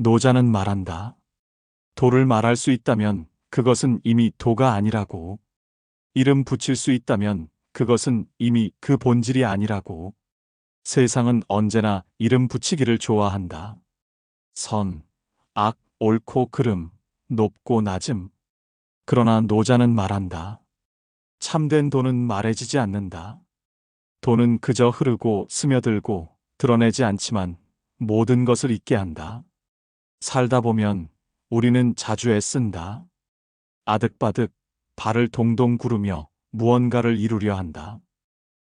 노자는 말한다. 도를 말할 수 있다면 그것은 이미 도가 아니라고. 이름 붙일 수 있다면 그것은 이미 그 본질이 아니라고. 세상은 언제나 이름 붙이기를 좋아한다. 선, 악, 옳고 그름, 높고 낮음. 그러나 노자는 말한다. 참된 도는 말해지지 않는다. 도는 그저 흐르고 스며들고 드러내지 않지만 모든 것을 잊게 한다. 살다 보면 우리는 자주 애쓴다. 아득바득 발을 동동 구르며 무언가를 이루려 한다.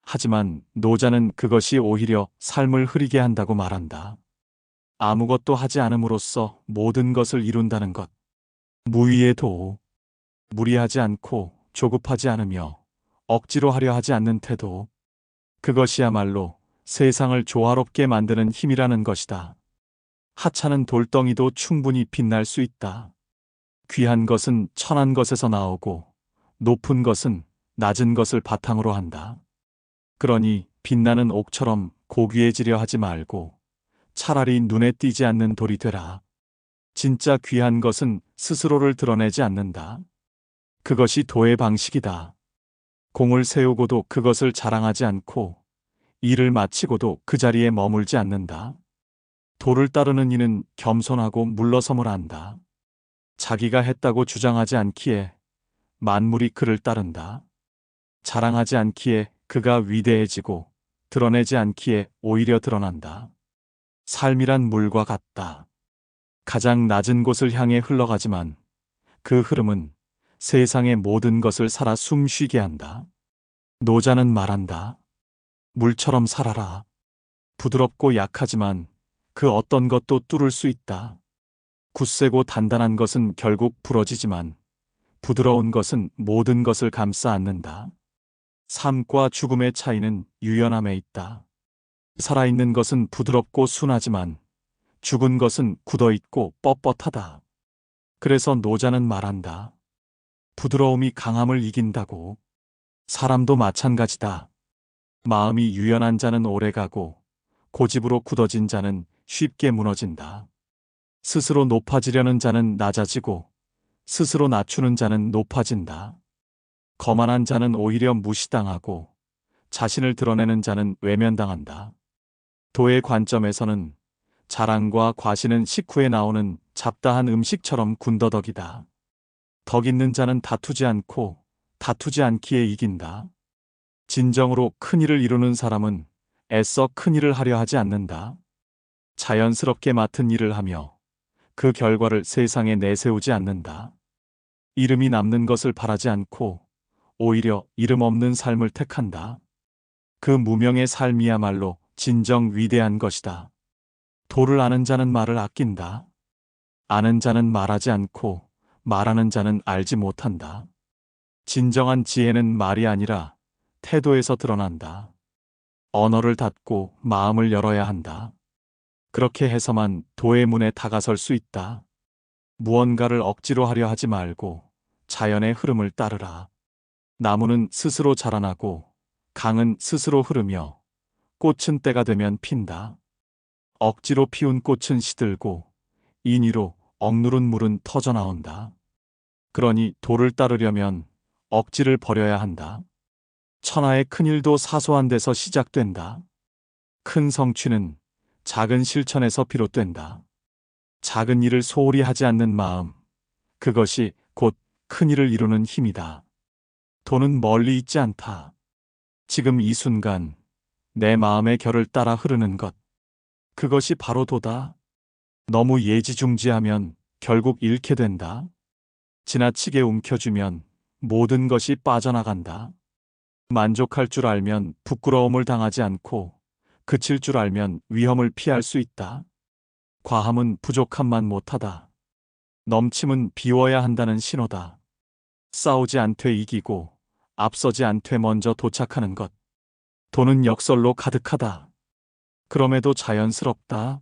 하지만 노자는 그것이 오히려 삶을 흐리게 한다고 말한다. 아무것도 하지 않음으로써 모든 것을 이룬다는 것. 무위의 도. 무리하지 않고 조급하지 않으며 억지로 하려 하지 않는 태도. 그것이야말로 세상을 조화롭게 만드는 힘이라는 것이다. 하찮은 돌덩이도 충분히 빛날 수 있다. 귀한 것은 천한 것에서 나오고 높은 것은 낮은 것을 바탕으로 한다. 그러니 빛나는 옥처럼 고귀해지려 하지 말고 차라리 눈에 띄지 않는 돌이 되라. 진짜 귀한 것은 스스로를 드러내지 않는다. 그것이 도의 방식이다. 공을 세우고도 그것을 자랑하지 않고 일을 마치고도 그 자리에 머물지 않는다. 도를 따르는 이는 겸손하고 물러섬을 안다. 자기가 했다고 주장하지 않기에 만물이 그를 따른다. 자랑하지 않기에 그가 위대해지고 드러내지 않기에 오히려 드러난다. 삶이란 물과 같다. 가장 낮은 곳을 향해 흘러가지만 그 흐름은 세상의 모든 것을 살아 숨쉬게 한다. 노자는 말한다. 물처럼 살아라. 부드럽고 약하지만 그 어떤 것도 뚫을 수 있다. 굳세고 단단한 것은 결국 부러지지만 부드러운 것은 모든 것을 감싸 안는다. 삶과 죽음의 차이는 유연함에 있다. 살아있는 것은 부드럽고 순하지만 죽은 것은 굳어있고 뻣뻣하다. 그래서 노자는 말한다. 부드러움이 강함을 이긴다고. 사람도 마찬가지다. 마음이 유연한 자는 오래가고 고집으로 굳어진 자는 쉽게 무너진다. 스스로 높아지려는 자는 낮아지고 스스로 낮추는 자는 높아진다. 거만한 자는 오히려 무시당하고 자신을 드러내는 자는 외면당한다. 도의 관점에서는 자랑과 과시는 식후에 나오는 잡다한 음식처럼 군더더기다. 덕 있는 자는 다투지 않고 다투지 않기에 이긴다. 진정으로 큰 일을 이루는 사람은 애써 큰 일을 하려 하지 않는다. 자연스럽게 맡은 일을 하며 그 결과를 세상에 내세우지 않는다. 이름이 남는 것을 바라지 않고 오히려 이름 없는 삶을 택한다. 그 무명의 삶이야말로 진정 위대한 것이다. 도를 아는 자는 말을 아낀다. 아는 자는 말하지 않고 말하는 자는 알지 못한다. 진정한 지혜는 말이 아니라 태도에서 드러난다. 언어를 닫고 마음을 열어야 한다. 그렇게 해서만 도의 문에 다가설 수 있다. 무언가를 억지로 하려 하지 말고 자연의 흐름을 따르라. 나무는 스스로 자라나고 강은 스스로 흐르며 꽃은 때가 되면 핀다. 억지로 피운 꽃은 시들고 인위로 억누른 물은 터져나온다. 그러니 도를 따르려면 억지를 버려야 한다. 천하의 큰 일도 사소한 데서 시작된다. 큰 성취는 작은 실천에서 비롯된다. 작은 일을 소홀히 하지 않는 마음, 그것이 곧 큰 일을 이루는 힘이다. 도는 멀리 있지 않다. 지금 이 순간 내 마음의 결을 따라 흐르는 것, 그것이 바로 도다. 너무 예지중지하면 결국 잃게 된다. 지나치게 움켜쥐면 모든 것이 빠져나간다. 만족할 줄 알면 부끄러움을 당하지 않고 그칠 줄 알면 위험을 피할 수 있다. 과함은 부족함만 못하다. 넘침은 비워야 한다는 신호다. 싸우지 않되 이기고 앞서지 않되 먼저 도착하는 것. 도는 역설로 가득하다. 그럼에도 자연스럽다.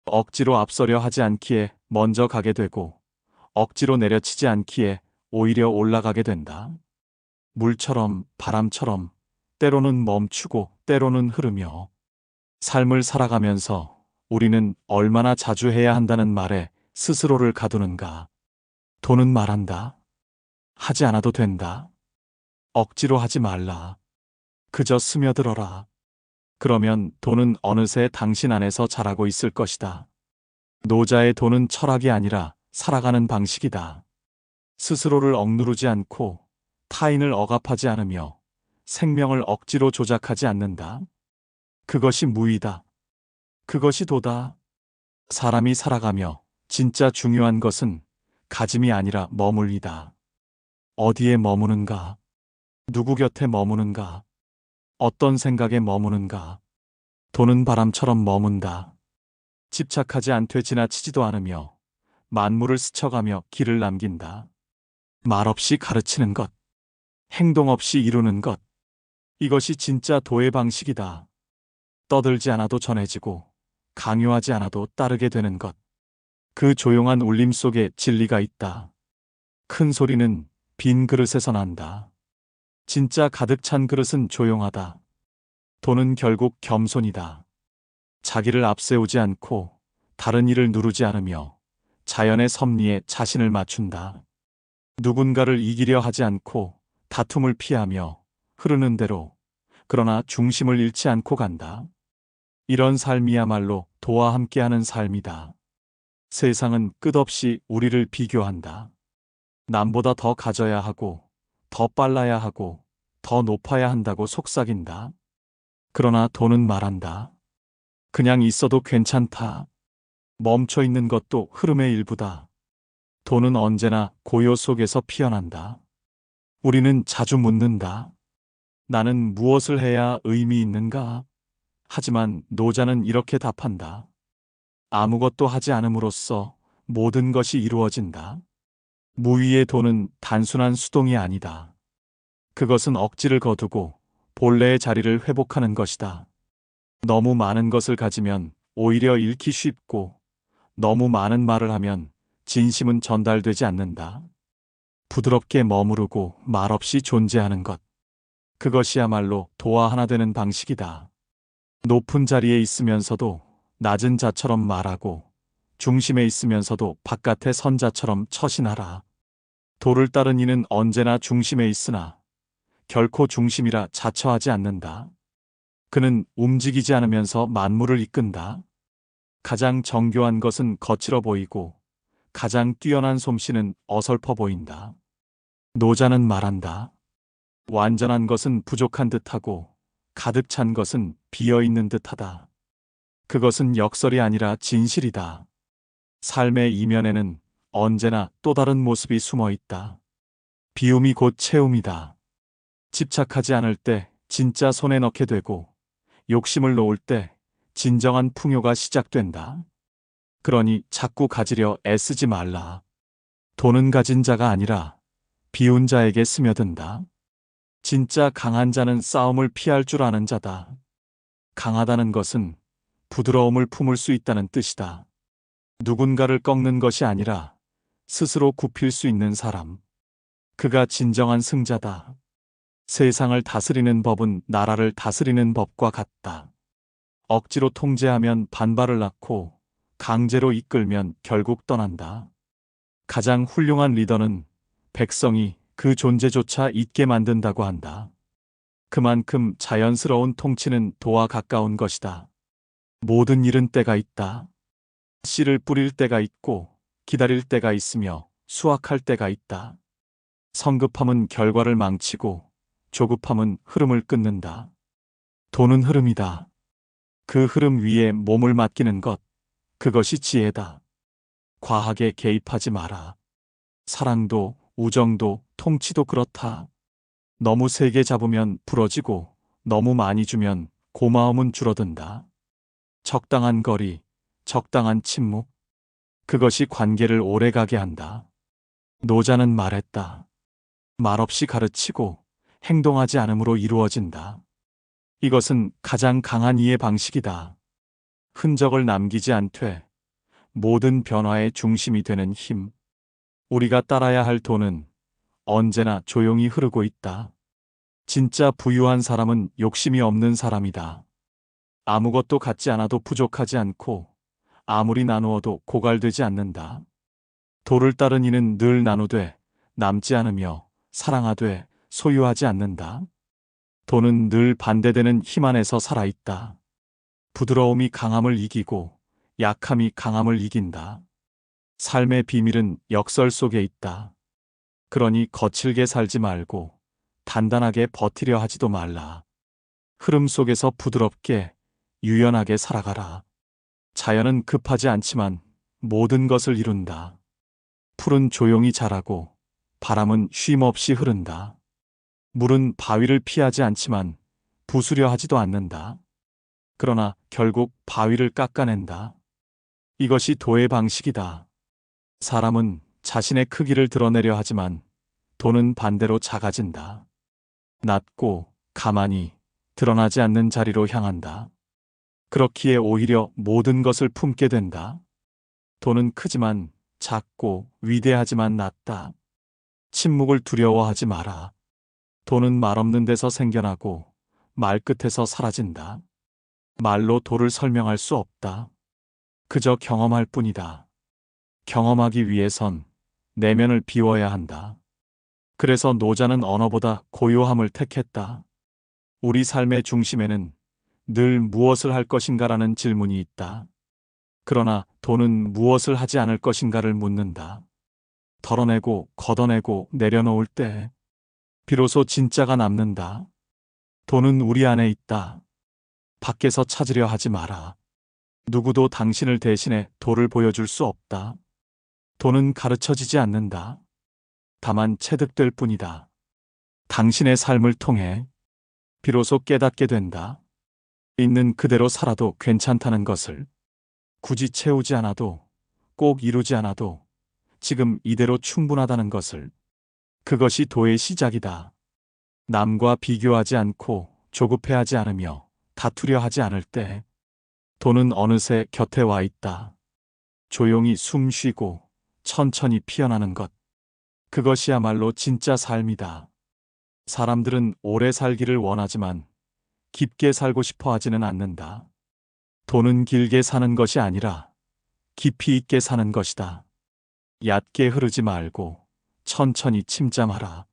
억지로 앞서려 하지 않기에 먼저 가게 되고 억지로 내려치지 않기에 오히려 올라가게 된다. 물처럼 바람처럼 때로는 멈추고 때로는 흐르며 삶을 살아가면서 우리는 얼마나 자주 해야 한다는 말에 스스로를 가두는가. 돈은 말한다. 하지 않아도 된다. 억지로 하지 말라. 그저 스며들어라. 그러면 돈은 어느새 당신 안에서 자라고 있을 것이다. 노자의 돈은 철학이 아니라 살아가는 방식이다. 스스로를 억누르지 않고 타인을 억압하지 않으며 생명을 억지로 조작하지 않는다. 그것이 무의다. 그것이 도다. 사람이 살아가며 진짜 중요한 것은 가짐이 아니라 머물기다. 어디에 머무는가? 누구 곁에 머무는가? 어떤 생각에 머무는가? 돈은 바람처럼 머문다. 집착하지 않되 지나치지도 않으며 만물을 스쳐가며 길을 남긴다. 말 없이 가르치는 것, 행동 없이 이루는 것. 이것이 진짜 도의 방식이다. 떠들지 않아도 전해지고 강요하지 않아도 따르게 되는 것. 그 조용한 울림 속에 진리가 있다. 큰 소리는 빈 그릇에서 난다. 진짜 가득 찬 그릇은 조용하다. 돈은 결국 겸손이다. 자기를 앞세우지 않고 다른 이를 누르지 않으며 자연의 섭리에 자신을 맞춘다. 누군가를 이기려 하지 않고 다툼을 피하며 흐르는 대로 그러나 중심을 잃지 않고 간다. 이런 삶이야말로 도와 함께하는 삶이다. 세상은 끝없이 우리를 비교한다. 남보다 더 가져야 하고 더 빨라야 하고 더 높아야 한다고 속삭인다. 그러나 돈은 말한다. 그냥 있어도 괜찮다. 멈춰 있는 것도 흐름의 일부다. 돈은 언제나 고요 속에서 피어난다. 우리는 자주 묻는다. 나는 무엇을 해야 의미 있는가? 하지만 노자는 이렇게 답한다. 아무것도 하지 않음으로써 모든 것이 이루어진다. 무위의 돈은 단순한 수동이 아니다. 그것은 억지를 거두고 본래의 자리를 회복하는 것이다. 너무 많은 것을 가지면 오히려 잃기 쉽고 너무 많은 말을 하면 진심은 전달되지 않는다. 부드럽게 머무르고 말없이 존재하는 것. 그것이야말로 도와 하나 되는 방식이다. 높은 자리에 있으면서도 낮은 자처럼 말하고 중심에 있으면서도 바깥의 선자처럼 처신하라. 도를 따른 이는 언제나 중심에 있으나 결코 중심이라 자처하지 않는다. 그는 움직이지 않으면서 만물을 이끈다. 가장 정교한 것은 거칠어 보이고 가장 뛰어난 솜씨는 어설퍼 보인다. 노자는 말한다. 완전한 것은 부족한 듯하고 가득 찬 것은 비어있는 듯하다. 그것은 역설이 아니라 진실이다. 삶의 이면에는 언제나 또 다른 모습이 숨어 있다. 비움이 곧 채움이다. 집착하지 않을 때 진짜 손에 넣게 되고 욕심을 놓을 때 진정한 풍요가 시작된다. 그러니 자꾸 가지려 애쓰지 말라. 돈은 가진 자가 아니라 비운 자에게 스며든다. 진짜 강한 자는 싸움을 피할 줄 아는 자다. 강하다는 것은 부드러움을 품을 수 있다는 뜻이다. 누군가를 꺾는 것이 아니라 스스로 굽힐 수 있는 사람. 그가 진정한 승자다. 세상을 다스리는 법은 나라를 다스리는 법과 같다. 억지로 통제하면 반발을 낳고 강제로 이끌면 결국 떠난다. 가장 훌륭한 리더는 백성이 그 존재조차 잊게 만든다고 한다. 그만큼 자연스러운 통치는 도와 가까운 것이다. 모든 일은 때가 있다. 씨를 뿌릴 때가 있고 기다릴 때가 있으며 수확할 때가 있다. 성급함은 결과를 망치고 조급함은 흐름을 끊는다. 돈은 흐름이다. 그 흐름 위에 몸을 맡기는 것, 그것이 지혜다. 과하게 개입하지 마라. 사랑도 우정도 통치도 그렇다. 너무 세게 잡으면 부러지고 너무 많이 주면 고마움은 줄어든다. 적당한 거리, 적당한 침묵. 그것이 관계를 오래가게 한다. 노자는 말했다. 말없이 가르치고 행동하지 않음으로 이루어진다. 이것은 가장 강한 이해 방식이다. 흔적을 남기지 않되 모든 변화의 중심이 되는 힘. 우리가 따라야 할 도는 언제나 조용히 흐르고 있다. 진짜 부유한 사람은 욕심이 없는 사람이다. 아무것도 갖지 않아도 부족하지 않고 아무리 나누어도 고갈되지 않는다. 도를 따른 이는 늘 나누되 남지 않으며 사랑하되 소유하지 않는다. 도는 늘 반대되는 힘 안에서 살아있다. 부드러움이 강함을 이기고 약함이 강함을 이긴다. 삶의 비밀은 역설 속에 있다. 그러니 거칠게 살지 말고 단단하게 버티려 하지도 말라. 흐름 속에서 부드럽게 유연하게 살아가라. 자연은 급하지 않지만 모든 것을 이룬다. 풀은 조용히 자라고 바람은 쉼없이 흐른다. 물은 바위를 피하지 않지만 부수려 하지도 않는다. 그러나 결국 바위를 깎아낸다. 이것이 도의 방식이다. 사람은 자신의 크기를 드러내려 하지만 도는 반대로 작아진다. 낮고 가만히 드러나지 않는 자리로 향한다. 그렇기에 오히려 모든 것을 품게 된다. 도는 크지만 작고 위대하지만 낮다. 침묵을 두려워하지 마라. 도는 말없는 데서 생겨나고 말끝에서 사라진다. 말로 도를 설명할 수 없다. 그저 경험할 뿐이다. 경험하기 위해선 내면을 비워야 한다. 그래서 노자는 언어보다 고요함을 택했다. 우리 삶의 중심에는 늘 무엇을 할 것인가라는 질문이 있다. 그러나 도는 무엇을 하지 않을 것인가를 묻는다. 덜어내고 걷어내고 내려놓을 때 비로소 진짜가 남는다. 도는 우리 안에 있다. 밖에서 찾으려 하지 마라. 누구도 당신을 대신해 도를 보여줄 수 없다. 도는 가르쳐지지 않는다. 다만 체득될 뿐이다. 당신의 삶을 통해 비로소 깨닫게 된다. 있는 그대로 살아도 괜찮다는 것을, 굳이 채우지 않아도, 꼭 이루지 않아도 지금 이대로 충분하다는 것을. 그것이 도의 시작이다. 남과 비교하지 않고 조급해하지 않으며 다투려 하지 않을 때 도는 어느새 곁에 와 있다. 조용히 숨 쉬고 천천히 피어나는 것. 그것이야말로 진짜 삶이다. 사람들은 오래 살기를 원하지만 깊게 살고 싶어 하지는 않는다. 도는 길게 사는 것이 아니라 깊이 있게 사는 것이다. 얕게 흐르지 말고 천천히 침잠하라.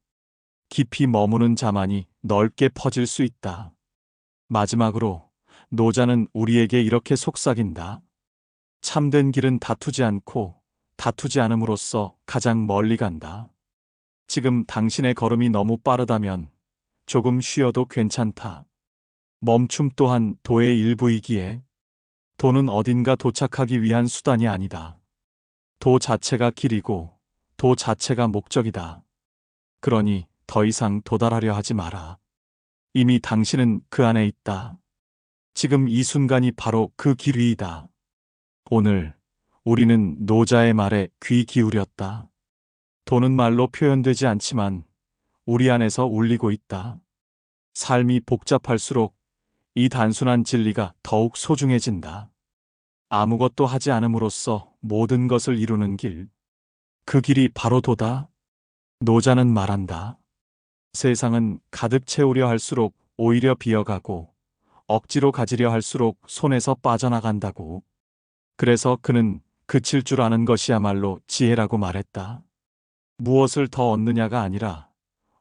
깊이 머무는 자만이 넓게 퍼질 수 있다. 마지막으로 노자는 우리에게 이렇게 속삭인다. 참된 길은 다투지 않고 다투지 않음으로써 가장 멀리 간다. 지금 당신의 걸음이 너무 빠르다면 조금 쉬어도 괜찮다. 멈춤 또한 도의 일부이기에 도는 어딘가 도착하기 위한 수단이 아니다. 도 자체가 길이고 도 자체가 목적이다. 그러니 더 이상 도달하려 하지 마라. 이미 당신은 그 안에 있다. 지금 이 순간이 바로 그 길 위이다. 오늘 우리는 노자의 말에 귀 기울였다. 도는 말로 표현되지 않지만 우리 안에서 울리고 있다. 삶이 복잡할수록 이 단순한 진리가 더욱 소중해진다. 아무것도 하지 않음으로써 모든 것을 이루는 길. 그 길이 바로 도다. 노자는 말한다. 세상은 가득 채우려 할수록 오히려 비어가고 억지로 가지려 할수록 손에서 빠져나간다고. 그래서 그는 그칠 줄 아는 것이야말로 지혜라고 말했다. 무엇을 더 얻느냐가 아니라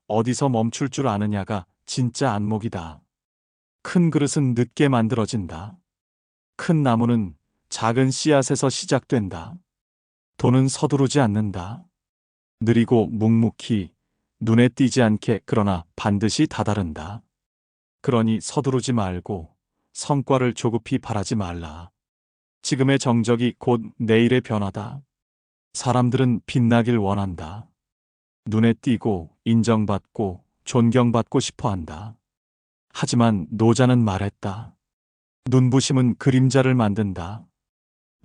어디서 멈출 줄 아느냐가 진짜 안목이다. 큰 그릇은 늦게 만들어진다. 큰 나무는 작은 씨앗에서 시작된다. 도는 서두르지 않는다. 느리고 묵묵히 눈에 띄지 않게 그러나 반드시 다다른다. 그러니 서두르지 말고 성과를 조급히 바라지 말라. 지금의 정적이 곧 내일의 변화다. 사람들은 빛나길 원한다. 눈에 띄고 인정받고 존경받고 싶어 한다. 하지만 노자는 말했다. 눈부심은 그림자를 만든다.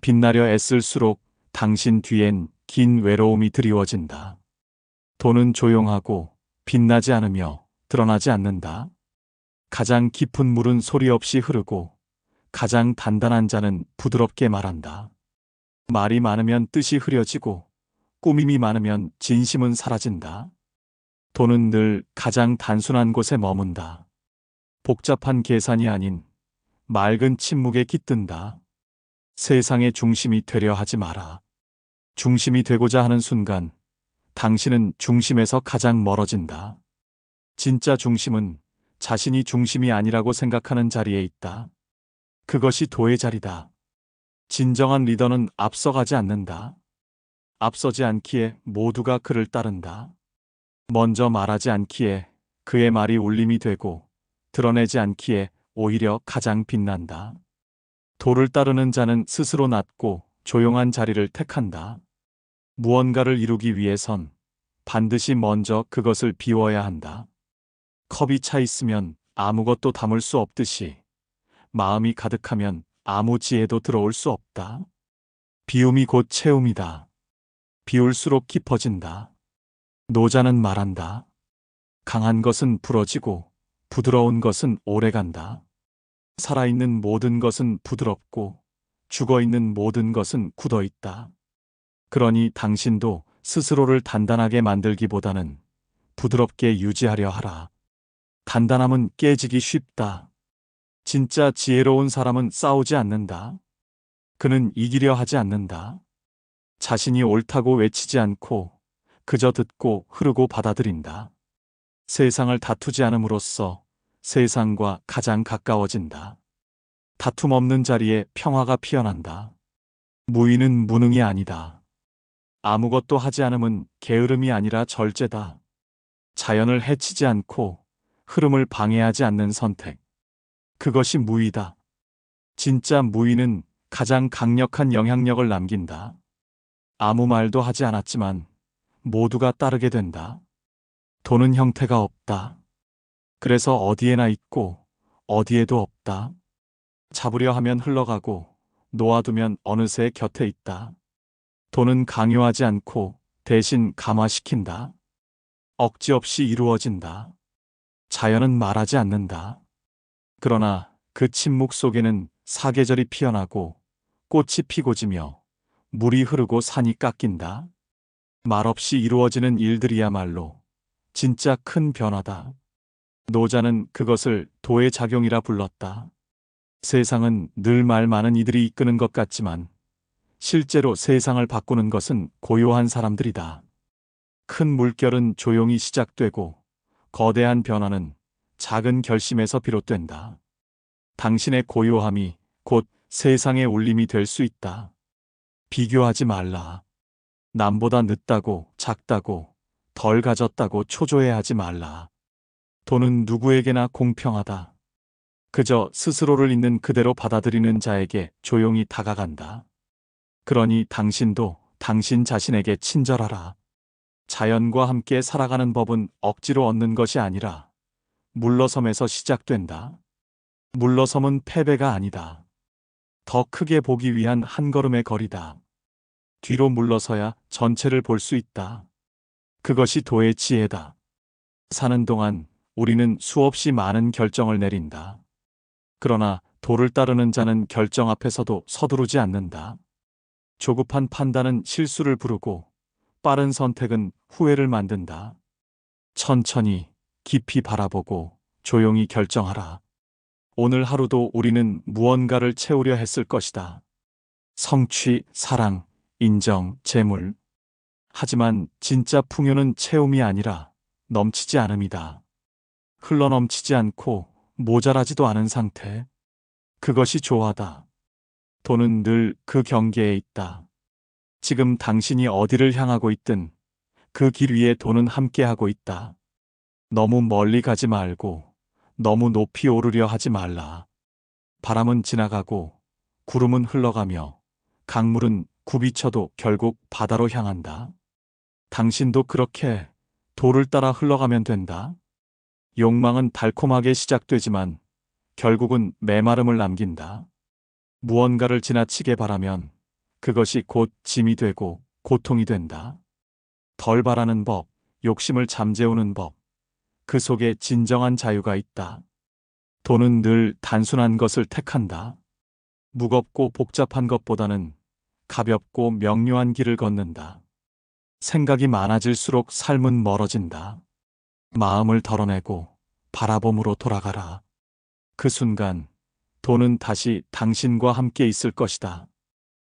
빛나려 애쓸수록 당신 뒤엔 긴 외로움이 드리워진다. 도는 조용하고 빛나지 않으며 드러나지 않는다. 가장 깊은 물은 소리 없이 흐르고 가장 단단한 자는 부드럽게 말한다. 말이 많으면 뜻이 흐려지고 꾸밈이 많으면 진심은 사라진다. 도는 늘 가장 단순한 곳에 머문다. 복잡한 계산이 아닌 맑은 침묵에 깃든다. 세상의 중심이 되려 하지 마라. 중심이 되고자 하는 순간 당신은 중심에서 가장 멀어진다. 진짜 중심은 자신이 중심이 아니라고 생각하는 자리에 있다. 그것이 도의 자리다. 진정한 리더는 앞서가지 않는다. 앞서지 않기에 모두가 그를 따른다. 먼저 말하지 않기에 그의 말이 울림이 되고 드러내지 않기에 오히려 가장 빛난다. 도를 따르는 자는 스스로 낮고 조용한 자리를 택한다. 무언가를 이루기 위해선 반드시 먼저 그것을 비워야 한다. 컵이 차 있으면 아무것도 담을 수 없듯이 마음이 가득하면 아무 지혜도 들어올 수 없다. 비움이 곧 채움이다. 비울수록 깊어진다. 노자는 말한다. 강한 것은 부러지고 부드러운 것은 오래간다. 살아있는 모든 것은 부드럽고 죽어있는 모든 것은 굳어있다. 그러니 당신도 스스로를 단단하게 만들기보다는 부드럽게 유지하려 하라. 단단함은 깨지기 쉽다. 진짜 지혜로운 사람은 싸우지 않는다. 그는 이기려 하지 않는다. 자신이 옳다고 외치지 않고 그저 듣고 흐르고 받아들인다. 세상을 다투지 않음으로써 세상과 가장 가까워진다. 다툼 없는 자리에 평화가 피어난다. 무의는 무능이 아니다. 아무것도 하지 않음은 게으름이 아니라 절제다. 자연을 해치지 않고 흐름을 방해하지 않는 선택. 그것이 무의다. 진짜 무의는 가장 강력한 영향력을 남긴다. 아무 말도 하지 않았지만 모두가 따르게 된다. 도는 형태가 없다. 그래서 어디에나 있고 어디에도 없다. 잡으려 하면 흘러가고 놓아두면 어느새 곁에 있다. 도는 강요하지 않고 대신 감화시킨다. 억지 없이 이루어진다. 자연은 말하지 않는다. 그러나 그 침묵 속에는 사계절이 피어나고 꽃이 피고 지며 물이 흐르고 산이 깎인다. 말없이 이루어지는 일들이야말로 진짜 큰 변화다. 노자는 그것을 도의 작용이라 불렀다. 세상은 늘 말 많은 이들이 이끄는 것 같지만 실제로 세상을 바꾸는 것은 고요한 사람들이다. 큰 물결은 조용히 시작되고 거대한 변화는 작은 결심에서 비롯된다. 당신의 고요함이 곧 세상의 울림이 될 수 있다. 비교하지 말라. 남보다 늦다고, 작다고, 덜 가졌다고 초조해하지 말라. 도는 누구에게나 공평하다. 그저 스스로를 있는 그대로 받아들이는 자에게 조용히 다가간다. 그러니 당신도 당신 자신에게 친절하라. 자연과 함께 살아가는 법은 억지로 얻는 것이 아니라 물러섬에서 시작된다. 물러섬은 패배가 아니다. 더 크게 보기 위한 한 걸음의 거리다. 뒤로 물러서야 전체를 볼 수 있다. 그것이 도의 지혜다. 사는 동안 우리는 수없이 많은 결정을 내린다. 그러나 도를 따르는 자는 결정 앞에서도 서두르지 않는다. 조급한 판단은 실수를 부르고 빠른 선택은 후회를 만든다. 천천히 깊이 바라보고 조용히 결정하라. 오늘 하루도 우리는 무언가를 채우려 했을 것이다. 성취, 사랑, 인정, 재물. 하지만 진짜 풍요는 채움이 아니라 넘치지 않음이다. 흘러넘치지 않고 모자라지도 않은 상태. 그것이 조화다. 도는 늘 그 경계에 있다. 지금 당신이 어디를 향하고 있든 그 길 위에 도는 함께하고 있다. 너무 멀리 가지 말고 너무 높이 오르려 하지 말라. 바람은 지나가고 구름은 흘러가며 강물은 굽이쳐도 결국 바다로 향한다. 당신도 그렇게 도를 따라 흘러가면 된다. 욕망은 달콤하게 시작되지만 결국은 메마름을 남긴다. 무언가를 지나치게 바라면 그것이 곧 짐이 되고 고통이 된다. 덜 바라는 법, 욕심을 잠재우는 법, 그 속에 진정한 자유가 있다. 도는 늘 단순한 것을 택한다. 무겁고 복잡한 것보다는 가볍고 명료한 길을 걷는다. 생각이 많아질수록 삶은 멀어진다. 마음을 덜어내고 바라봄으로 돌아가라. 그 순간 도는 다시 당신과 함께 있을 것이다.